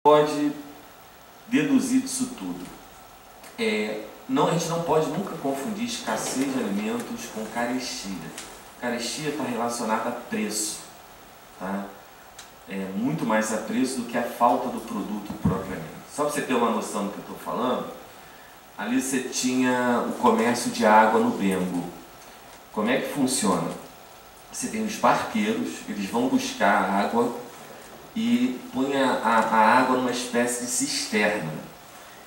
pode deduzir disso tudo? Não, a gente não pode nunca confundir escassez de alimentos com carestia. Carestia está relacionada a preço, tá? Muito mais a preço do que a falta do produto propriamente. Só para você ter uma noção do que eu estou falando, ali você tinha o comércio de água no Bengo. Como é que funciona? Você tem os barqueiros, eles vão buscar a água e põe a água numa espécie de cisterna.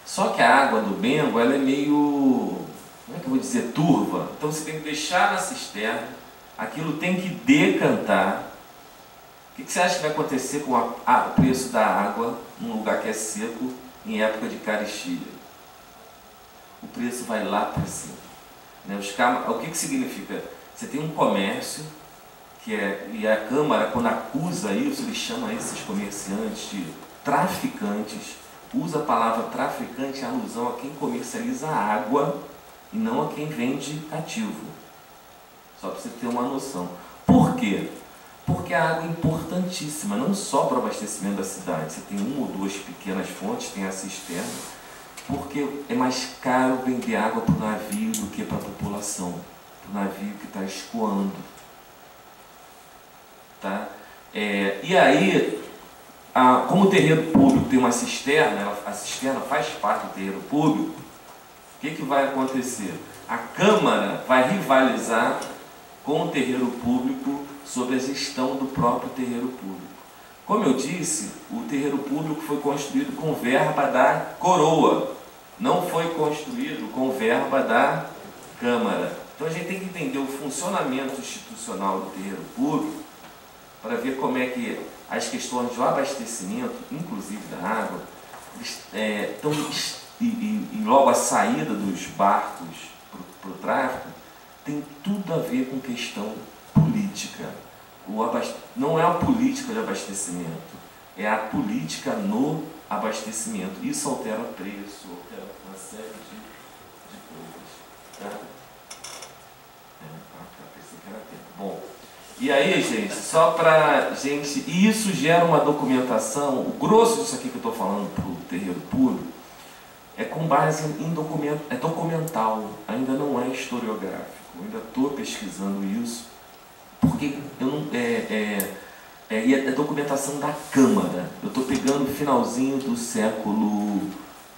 Só que a água do Bengo, ela é meio, como é que eu vou dizer, turva. Então você tem que deixar na cisterna, aquilo tem que decantar. O que você acha que vai acontecer com o preço da água num lugar que é seco em época de carestia? O preço vai lá para cima. O que significa? Você tem um comércio, e a Câmara, quando acusa isso, ele chama esses comerciantes de traficantes, usa a palavra traficante em alusão a quem comercializa água e não a quem vende ativo. Só para você ter uma noção. Por quê? Porque a água é importantíssima, não só para o abastecimento da cidade. Você tem uma ou duas pequenas fontes, tem a cisterna, porque é mais caro vender água para o navio do que para a população, para o navio que está escoando. Tá? E aí, como o terreiro público tem uma cisterna, a cisterna faz parte do terreiro público, o que vai acontecer? A Câmara vai rivalizar com o terreiro público sobre a gestão do próprio terreiro público. Como eu disse, o terreiro público foi construído com verba da coroa, não foi construído com verba da Câmara. Então a gente tem que entender o funcionamento institucional do terreiro público para ver como é que as questões do abastecimento, inclusive da água, e logo a saída dos barcos para o tráfico, tem tudo a ver com questão política. Não é a política de abastecimento, é a política no abastecimento. Isso altera preço, altera uma série de coisas. Tá? Bom, e aí, gente, só para gente... E isso gera uma documentação, o grosso disso aqui que eu estou falando para o terreiro público, é com base em documento, é documental, ainda não é historiográfico. Eu ainda estou pesquisando isso, porque eu não, e é documentação da Câmara. Eu estou pegando o finalzinho do século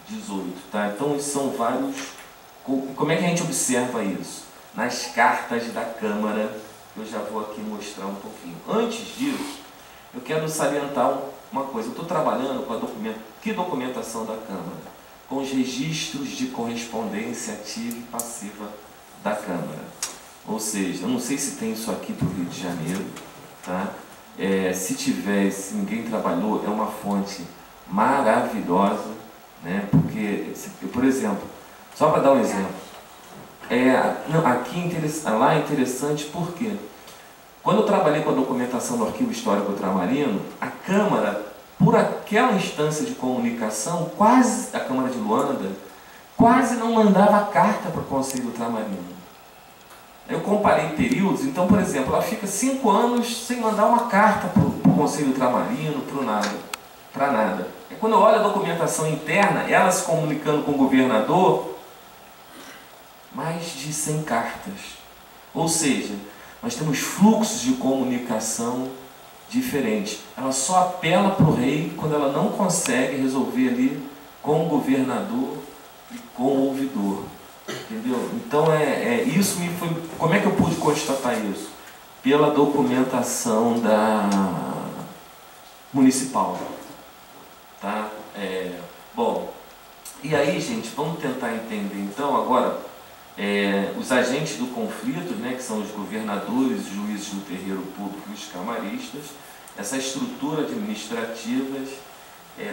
XVIII. Tá? Então, são vários... Como é que a gente observa isso? Nas cartas da Câmara, eu já vou aqui mostrar um pouquinho. Antes disso, eu quero salientar uma coisa. Eu estou trabalhando com que documentação da Câmara? Com os registros de correspondência ativa e passiva da Câmara. Ou seja, eu não sei se tem isso aqui para o Rio de Janeiro, tá? Se tiver, se ninguém trabalhou, é uma fonte maravilhosa, né? Porque, por exemplo, só para dar um exemplo, lá é interessante porque, quando eu trabalhei com a documentação do Arquivo Histórico Ultramarino, a Câmara, por aquela instância de comunicação, a Câmara de Luanda, quase não mandava carta para o Conselho Ultramarino. Eu comparei períodos, então, por exemplo, ela fica 5 anos sem mandar uma carta para o Conselho Ultramarino, para nada. E quando eu olho a documentação interna, ela se comunicando com o governador, mais de 100 cartas. Ou seja, nós temos fluxos de comunicação diferentes. Ela só apela para o rei quando ela não consegue resolver ali com o governador e com o ouvidor. Entendeu? Então, isso como é que eu pude constatar isso? Pela documentação municipal. Tá? Bom, e aí, gente, vamos tentar entender então agora os agentes do conflito, né, que são os governadores, os juízes do terreiro público e os camaristas, essa estrutura administrativa,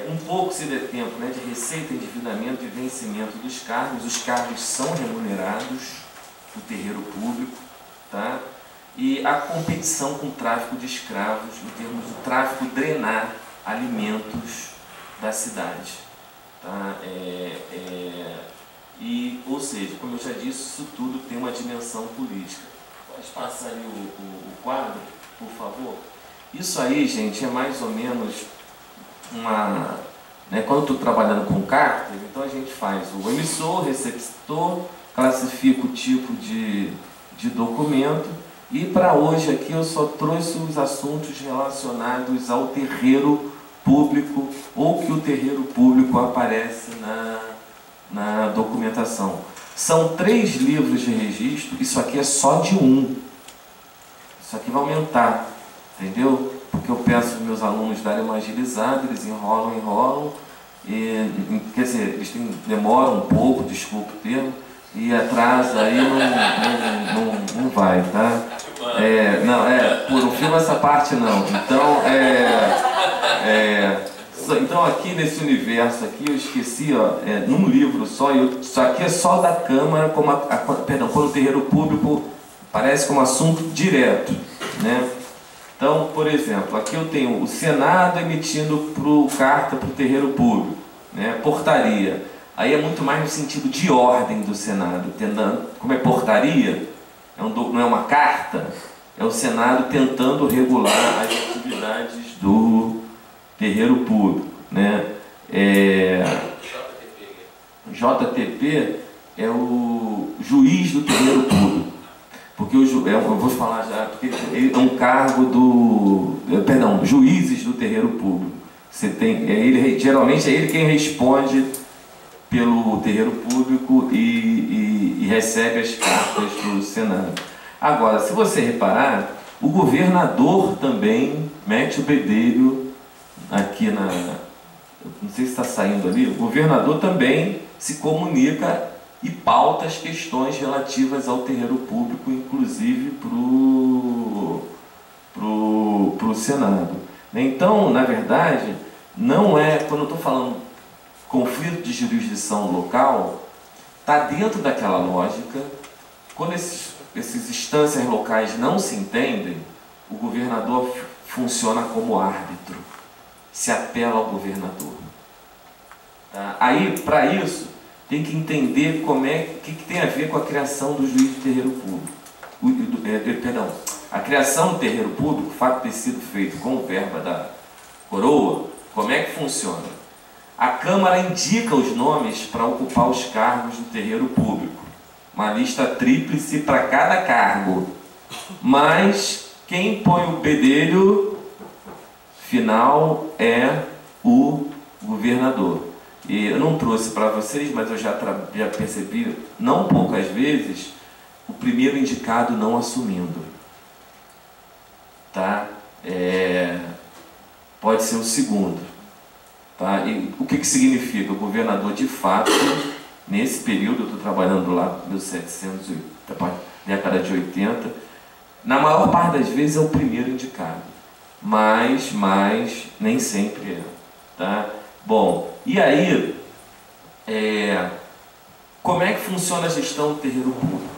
um pouco, se der tempo, né, de receita, endividamento e vencimento dos cargos. Os cargos são remunerados do terreiro público, tá? E a competição com o tráfico de escravos, em termos do tráfico drenar alimentos da cidade. Tá? Ou seja, como eu já disse, isso tudo tem uma dimensão política. Pode passar aí o quadro, por favor? Isso aí, gente, é mais ou menos né? Quando eu estou trabalhando com cartas, então a gente faz o emissor, o receptor, classifica o tipo de documento, e para hoje aqui eu só trouxe os assuntos relacionados ao terreiro público, ou que o terreiro público aparece na documentação. São 3 livros de registro, isso aqui é só de um. Isso aqui vai aumentar, entendeu? Porque eu peço aos meus alunos darem uma agilizada, eles enrolam, e, quer dizer, eles demoram um pouco, desculpa o termo, e atrasa, aí não vai, tá? Não filma essa parte não. Então aqui nesse universo aqui, eu esqueci, ó, num livro só, isso aqui é só da Câmara, quando o terreiro público parece como assunto direto, né? Então, por exemplo, aqui eu tenho o Senado emitindo carta para o terreiro público, né? Portaria. Aí é muito mais no sentido de ordem do Senado, como é portaria, não é uma carta, é o Senado tentando regular as atividades do terreiro público, né? JTP é o juiz do terreiro público, porque eu vou falar já, porque ele é um cargo juízes do terreiro público. Você tem, geralmente é ele quem responde pelo terreiro público e recebe as cartas do Senado. Agora, se você reparar, o governador também mete o bedelho aqui não sei se está saindo ali, o governador também se comunica e pauta as questões relativas ao terreiro público, inclusive pro Senado. Então, na verdade, não é, quando eu estou falando conflito de jurisdição local, está dentro daquela lógica. Quando essas instâncias locais não se entendem, o governador funciona como árbitro, se apela ao governador. Tá? Aí, para isso, tem que entender o que tem a ver com a criação do juiz de terreiro público. A criação do terreiro público, o fato de ter sido feito com verba da coroa, como é que funciona? A Câmara indica os nomes para ocupar os cargos do terreiro público. Uma lista tríplice para cada cargo. Mas quem põe o bedelho final é o governador. E eu não trouxe para vocês, mas eu já percebi, não poucas vezes, o primeiro indicado não assumindo. Tá? Pode ser o segundo. Tá? E o que significa? O governador, de fato, nesse período, eu estou trabalhando lá, 1700, década de 80, na maior parte das vezes é o primeiro indicado, mas nem sempre é. Tá? Bom, e aí, como é que funciona a gestão do terreiro público?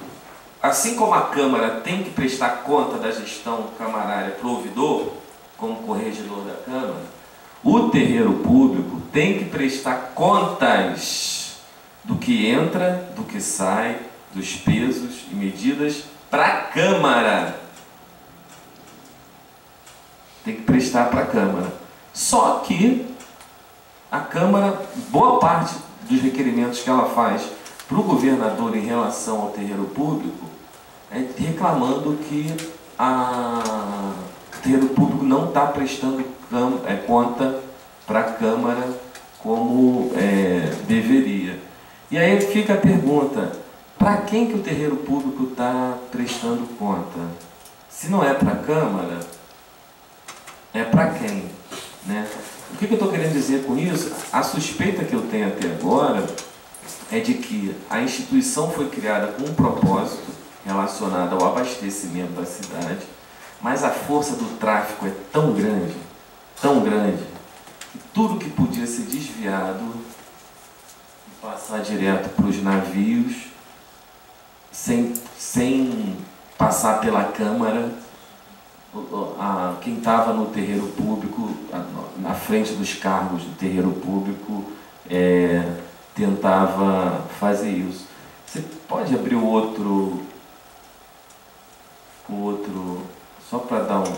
Assim como a Câmara tem que prestar conta da gestão camarária para o ouvidor, como corregedor da Câmara, o terreiro público tem que prestar contas do que entra, do que sai, dos pesos e medidas para a Câmara. Tem que prestar para a Câmara. Só que a Câmara, boa parte dos requerimentos que ela faz para o governador em relação ao terreiro público é reclamando que o terreiro público não está prestando conta para a Câmara como deveria. E aí fica a pergunta, para quem que o terreiro público está prestando conta? Se não é para a Câmara, é para quem? Né? O que eu estou querendo dizer com isso? A suspeita que eu tenho até agora é de que a instituição foi criada com um propósito relacionado ao abastecimento da cidade, mas a força do tráfico é tão grande, que tudo que podia ser desviado e passar direto para os navios, sem passar pela Câmara, quem estava no terreiro público, na frente dos cargos do terreiro público, tentava fazer isso. Você pode abrir o outro, só para dar um...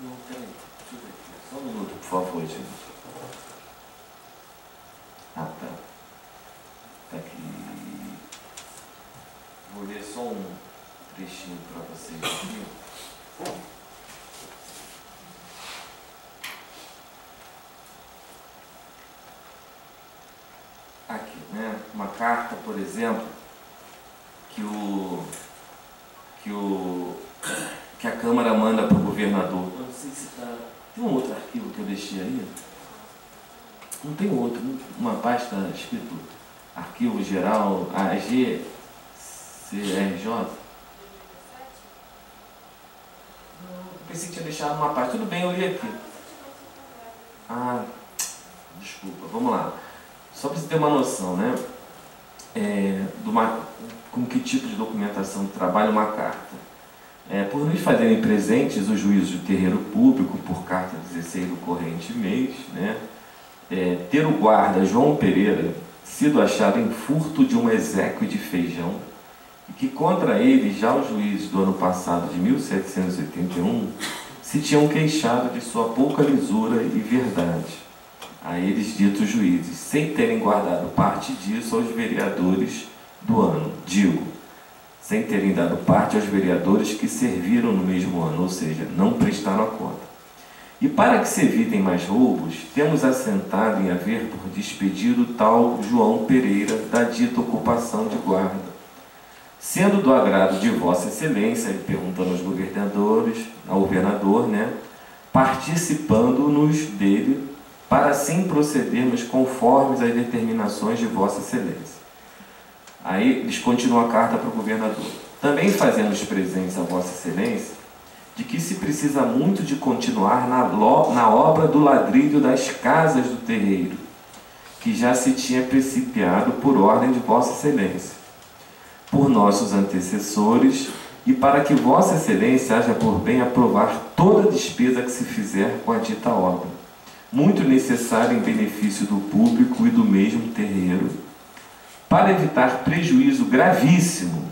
Não, peraí, deixa eu ver aqui, só um minuto. favor, gente. Ah, tá. Tá aqui. Vou ler só um trechinho para vocês aqui. Aqui, né? Uma carta, por exemplo, que a Câmara manda para o governador. Eu não sei se está... Tem um outro arquivo que eu deixei aí? Não tem outro, uma pasta escrito Arquivo Geral AG CRJ. Eu pensei que tinha deixado uma pasta. Tudo bem, eu li aqui. Ah, desculpa, vamos lá. Só para você ter uma noção, né? Com que tipo de documentação trabalha uma carta. Por nos fazerem presentes os juízos de terreiro público por carta 16 do corrente mês, né? Ter o guarda João Pereira sido achado em furto de um exéquio de feijão e que contra ele já os juízes do ano passado, de 1781, se tinham queixado de sua pouca lisura e verdade a eles ditos juízes, sem terem guardado parte disso aos vereadores do ano, sem terem dado parte aos vereadores que serviram no mesmo ano, ou seja, não prestaram a conta. E para que se evitem mais roubos, temos assentado em haver por despedido tal João Pereira da dita ocupação de guarda, sendo do agrado de Vossa Excelência, ele perguntando aos governadores, ao governador, né, participando-nos dele, para assim procedermos conformes às determinações de Vossa Excelência. Aí eles continuam a carta para o governador. Também fazemos presentes a Vossa Excelência de que se precisa muito de continuar na obra do ladrilho das casas do terreiro, que já se tinha principiado por ordem de Vossa Excelência, por nossos antecessores, e para que Vossa Excelência haja por bem aprovar toda a despesa que se fizer com a dita obra, muito necessária em benefício do público e do mesmo terreiro, para evitar prejuízo gravíssimo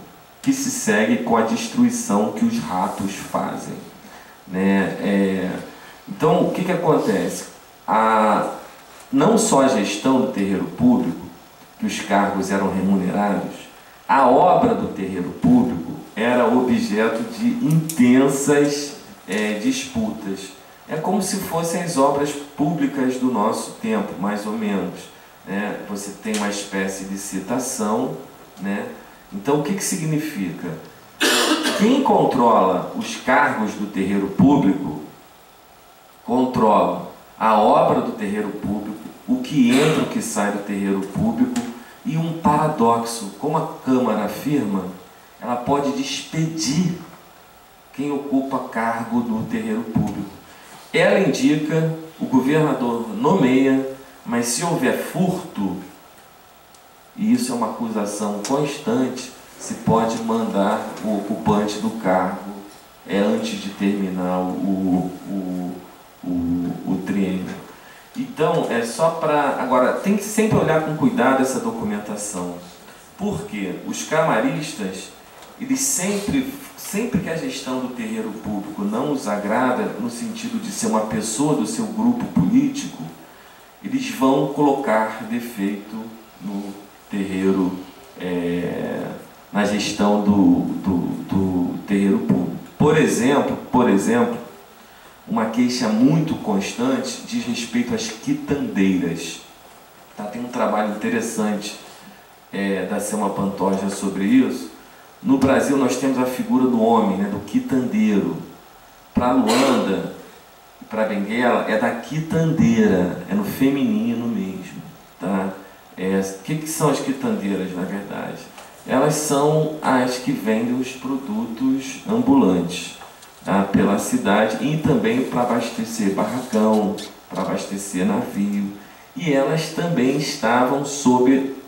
que se segue com a destruição que os ratos fazem, né? Então, o que acontece? Não só a gestão do terreiro público, que os cargos eram remunerados, a obra do terreiro público era objeto de intensas disputas. É como se fossem as obras públicas do nosso tempo, mais ou menos, né? Você tem uma espécie de citação, né? Então, o que significa? Quem controla os cargos do terreiro público, controla a obra do terreiro público, o que entra, o que sai do terreiro público, e um paradoxo, como a Câmara afirma, ela pode despedir quem ocupa cargo no terreiro público. Ela indica, o governador nomeia, mas se houver furto, e isso é uma acusação constante, se pode mandar o ocupante do cargo antes de terminar o triênio. Então, é só para... Agora, tem que sempre olhar com cuidado essa documentação. Porque os camaristas, eles sempre que a gestão do terreiro público não os agrada, no sentido de ser uma pessoa do seu grupo político, eles vão colocar defeito no terreiro, na gestão do terreiro público. Por exemplo, uma queixa muito constante diz respeito às quitandeiras. Tá? Tem um trabalho interessante da Selma Pantoja sobre isso. No Brasil nós temos a figura do homem, né, do quitandeiro. Para Luanda, para Benguela, é da quitandeira, é no feminino mesmo. Tá? O que são as quitandeiras, na verdade? Elas são as que vendem os produtos ambulantes, tá, pela cidade, e também para abastecer barracão, para abastecer navio. E elas também estavam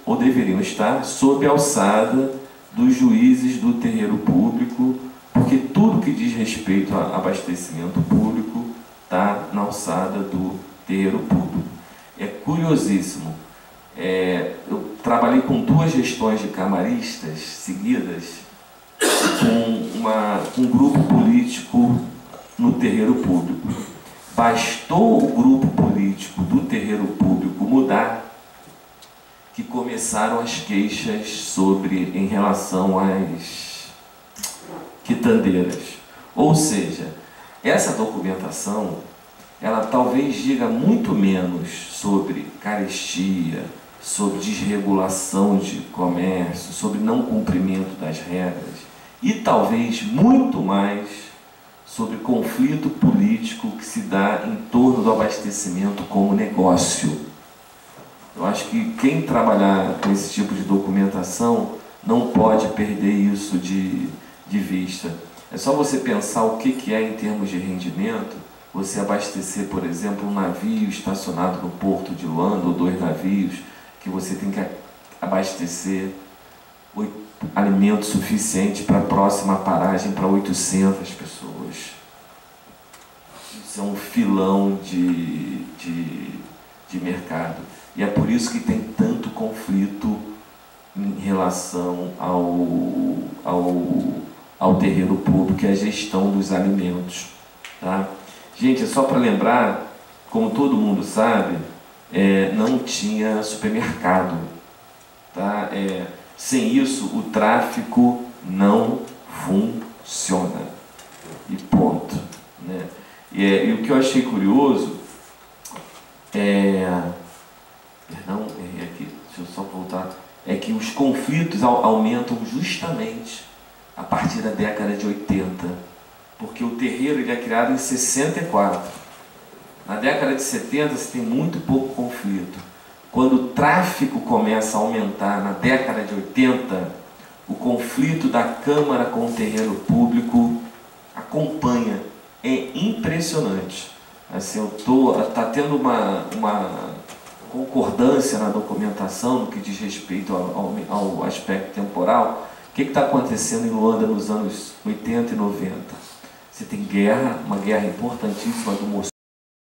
ou deveriam estar, sob a alçada dos juízes do terreiro público, porque tudo que diz respeito a abastecimento público está na alçada do terreiro público. É curiosíssimo. Eu trabalhei com 2 gestões de camaristas seguidas, com um grupo político no terreiro público. bastou o grupo político do terreiro público mudar, que começaram as queixas em relação às quitandeiras. Ou seja, essa documentação, ela talvez diga muito menos sobre carestia, sobre desregulação de comércio, sobre não cumprimento das regras, e talvez muito mais sobre conflito político que se dá em torno do abastecimento como negócio. Eu acho que quem trabalhar com esse tipo de documentação não pode perder isso de vista. É só você pensar o que é em termos de rendimento, você abastecer, por exemplo, um navio estacionado no porto de Luanda, ou 2 navios, que você tem que abastecer alimento suficiente para a próxima paragem para 800 pessoas. Isso é um filão de mercado. E é por isso que tem tanto conflito em relação ao terreiro público e à gestão dos alimentos. Tá? Gente, é só para lembrar, como todo mundo sabe, não tinha supermercado. Tá? Sem isso, o tráfico não funciona. E ponto. Né? E o que eu achei curioso perdão, errei aqui, deixa eu só voltar. É que os conflitos aumentam justamente a partir da década de 80. Porque o terreiro ele é criado em 64. Na década de 70 você tem muito pouco conflito. Quando o tráfico começa a aumentar na década de 80, o conflito da Câmara com o terreiro público acompanha. É impressionante. Assim, tá tendo uma concordância na documentação no que diz respeito ao aspecto temporal. O que está acontecendo em Luanda nos anos 80 e 90? Você tem guerra, uma guerra importantíssima do Moçambique.